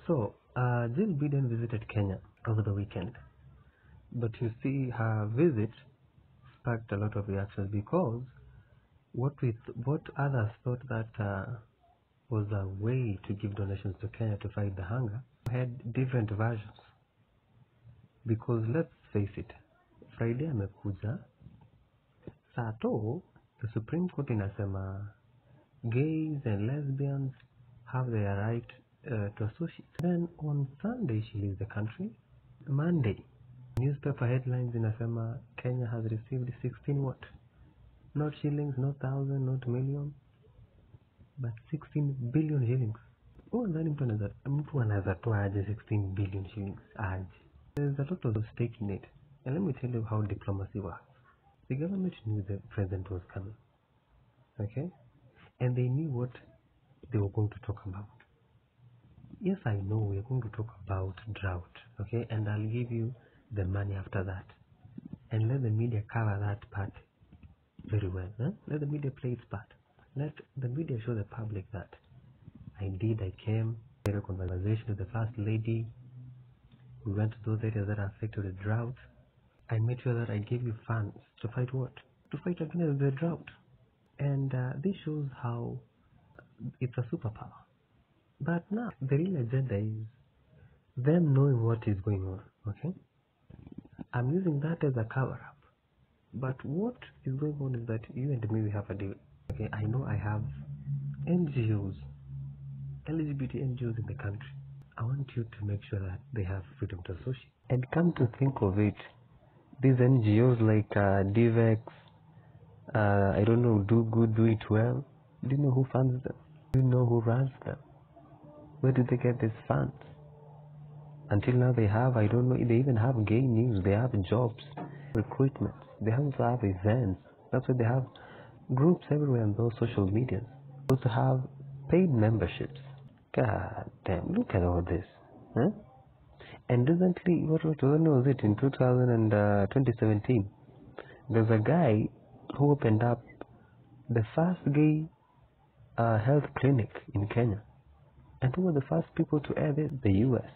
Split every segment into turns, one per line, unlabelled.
So, Jill Biden visited Kenya over the weekend, but you see, her visit sparked a lot of reactions because what others thought that was a way to give donations to Kenya to fight the hunger had different versions. Because let's face it, Friday amekuja Sato, the Supreme Court inasema gays and lesbians have their right to associate. Then on Sunday she leaves the country. Monday, newspaper headlines inasema Kenya has received 16 what? Not shillings, not thousand, not million, but 16 billion shillings. Oh, ndani mtu anaweza toa aje 16 billion shillings aje? There's a lot of stake in it. And let me tell you how diplomacy works. The government knew the president was coming. Okay? And they knew what they were going to talk about. Yes, I know we are going to talk about drought. Okay? And I'll give you the money after that. And let the media cover that part very well. Huh? Let the media play its part. Let the media show the public that I came, had a conversation with the First Lady. We went to those areas that are affected with drought. I made sure that I gave you funds to fight what? To fight against the drought. And this shows how it's a superpower. But now, the real agenda is them knowing what is going on. Okay? I'm using that as a cover-up. But what is going on is that you and me, we have a deal. Okay, I know I have NGOs, LGBT NGOs in the country. I want you to make sure that they have freedom to associate. And come to think of it, these NGOs like DVEX, I don't know, Do Good, Do It Well, do you know who funds them? Do you know who runs them? Where do they get these funds? Until now they have, I don't know, they even have gay news, they have jobs, recruitment, they also have events. That's why they have groups everywhere on those social medias. They also have paid memberships. God damn, look at all this. Huh? And recently, what was it, in 2017, there's a guy who opened up the first gay health clinic in Kenya. And who were the first people to add it? The US.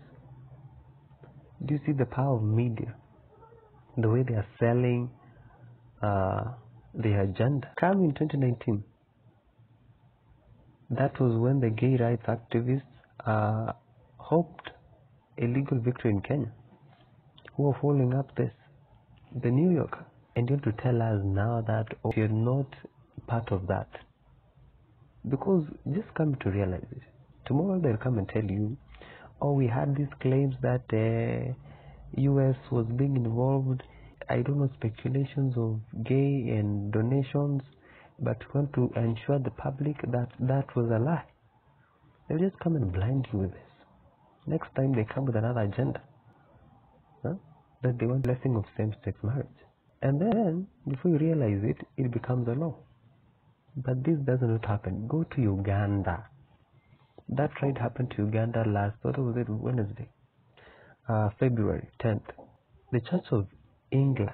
Do you see the power of media? The way they are selling their agenda. Come in 2019, that was when the gay rights activists hoped a legal victory in Kenya, who are following up this. The New Yorker. And you have to tell us now that you're not part of that. Because just come to realize it. Tomorrow they'll come and tell you, oh, we had these claims that US was being involved, I don't know, speculations of gay and donations, but we want to ensure the public that that was a lie. They'll just come and blind you with this. Next time they come with another agenda, that they want blessing of same-sex marriage. And then, before you realize it, it becomes a law. But this does not happen. Go to Uganda. That right happened to Uganda last, what was it, Wednesday? February 10th. The Church of England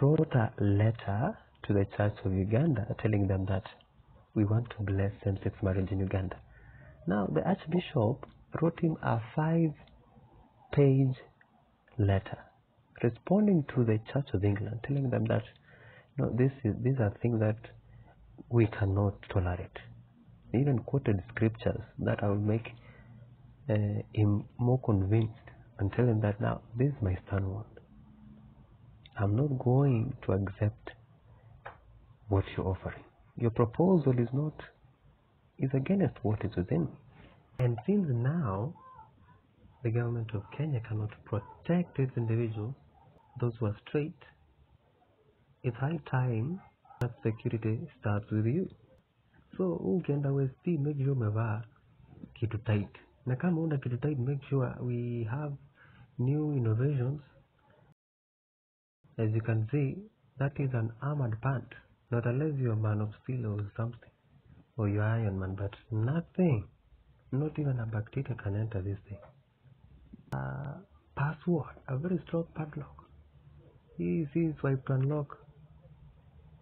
wrote a letter to the Church of Uganda telling them that we want to bless same-sex marriage in Uganda. Now, the Archbishop wrote him a 5-page letter responding to the Church of England, telling them that no, these are things that we cannot tolerate. He even quoted scriptures that I will make him more convinced and tell him that now this is my stand word. I'm not going to accept what you're offering. Your proposal is against what is within me. And since now the government of Kenya cannot protect its individuals, those who are straight, it's high time that security starts with you. So ukienda West, make sure umevaa kitu tight. Na kama una kitu tight, make sure we have new innovations. As you can see, that is an armored pant. Not unless you're a man of steel or something, or you're Iron Man, but nothing, not even a bacteria can enter this thing. Password, a very strong padlock. Easy swipe to unlock.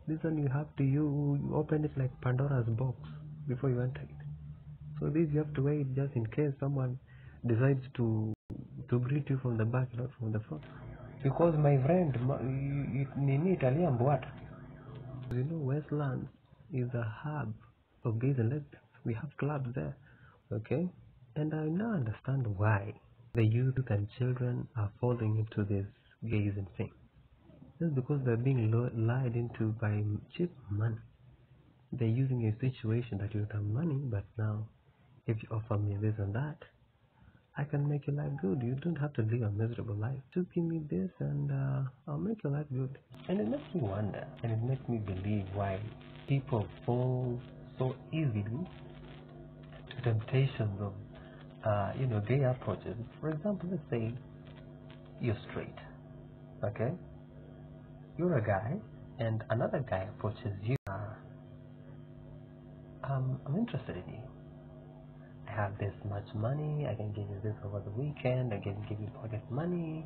This one you have to you open it like Pandora's box before you enter it. So this you have to wait just in case someone decides to greet you from the back, not from the front. Because my friend, Nini Italian you know, Westlands is a hub of gays and lesbians. We have clubs there, okay? And I now understand why the youth and children are falling into this gayism thing. Just because they're being lied into by cheap money. They're using a situation that you don't have money, but now if you offer me this and that, I can make your life good. You don't have to live a miserable life. Just give me this and I'll make your life good. And it makes me wonder, and it makes me believe why people fall so easily to temptations of, gay approaches. For example, let's say you're straight, okay? You're a guy, and another guy approaches you. I'm interested in you. I have this much money, I can give you this over the weekend, I can give you pocket money,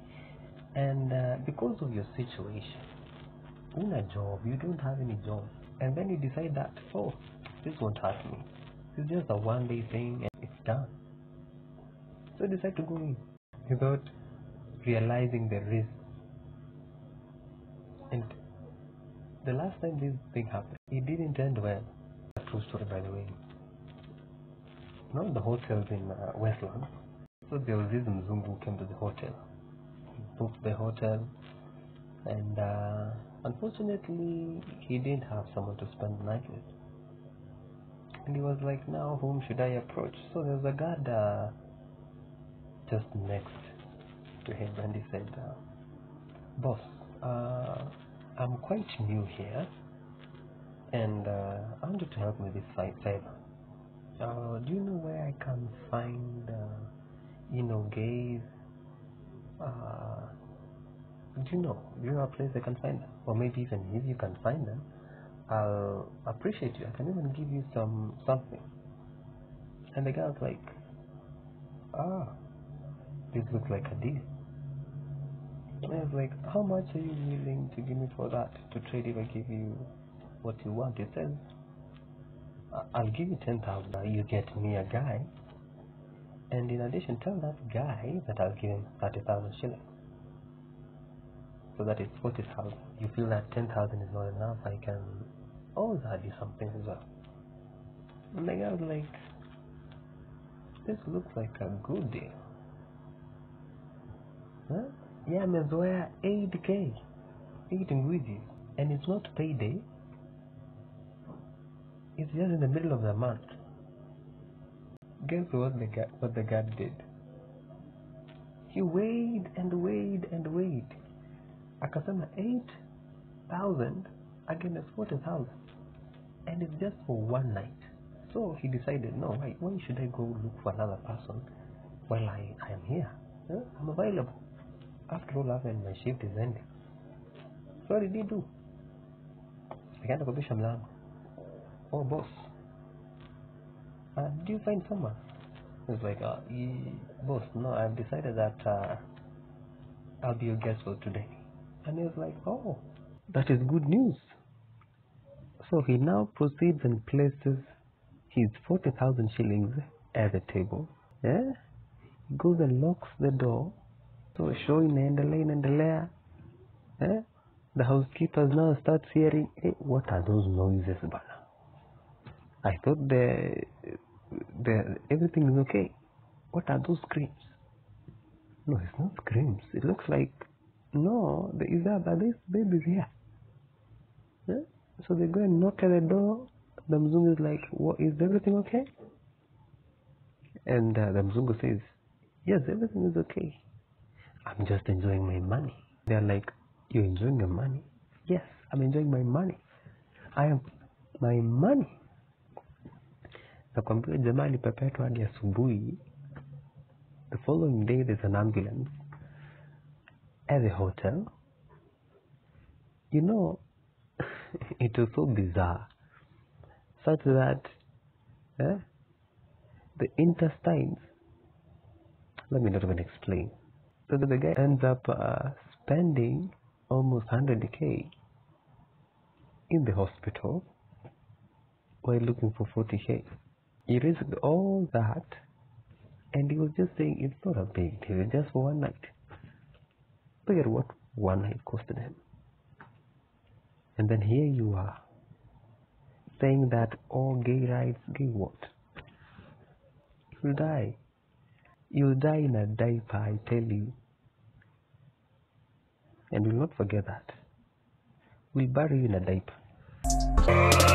and because of your situation, una job, you don't have any job, and then you decide that, oh, this won't hurt me, it's just a one-day thing and it's done. So you decide to go in without realizing the risk. And the last time this thing happened, it didn't end well. A true story, by the way. Now the hotels in Westland. So there was this Mzungu who came to the hotel, booked the hotel, and unfortunately he didn't have someone to spend the night with. And he was like, now whom should I approach? So there was a guard just next to him, and he said, boss, I'm quite new here, and I want you to help me with this favor. Do you know where I can find, gays? Do you know a place I can find them? Or maybe even if you can find them, I'll appreciate you. I can even give you something. And the guy was like, this looks like a deal. And I was like, how much are you willing to give me for that, to trade if I give you what you want? He says, I'll give you 10,000. You get me a guy, and in addition, tell that guy that I'll give him 30,000 shillings. So that is 40,000. You feel that 10,000 is not enough, I can always add you something as well. And the guy was like, this looks like a good deal. Huh? Yeah, mezoea 8K. 8 ngwiji. And it's not payday. It's just in the middle of the month. Guess what the guy did? He weighed and weighed and weighed. Akasema 8,000 against 40,000. And it's just for one night. So he decided, no, why should I go look for another person while I am here? Huh? I'm available. After all, when my shift is ending. So what did he do? Akaenda kubisha mlango. Oh, boss, did you find someone? He was like, boss, no, I've decided that I'll be your guest for today. And he was like, oh, that is good news. So he now proceeds and places his 40,000 shillings at the table. Yeah? He goes and locks the door. So show inaendelea. Yeah? The housekeepers now starts hearing, hey, what are those noises, bana? I thought everything is okay. What are those screams? No, it's not screams. It looks like, no, this baby's here. Yeah? So they go and knock at the door. The Mzungu is like, what, is everything okay? And the Mzungu says, yes, everything is okay. I'm just enjoying my money. They're like, you're enjoying your money? Yes, I'm enjoying my money. I am my money. Nakwambia jamaa alipepetwa hadi asubuhi. The following day there's an ambulance at the hotel. You know, it was so bizarre. Such that the intestines, let me not even explain. So the guy ends up spending almost 100K in the hospital while looking for 40K. He risked all that And he was just saying it's not a big deal, it's just for one night. Look at what one night costed him. And then here you are, saying that all gay rights, gay what? You'll die. You'll die in a diaper, I tell you. And we'll not forget that. We'll bury you in a diaper.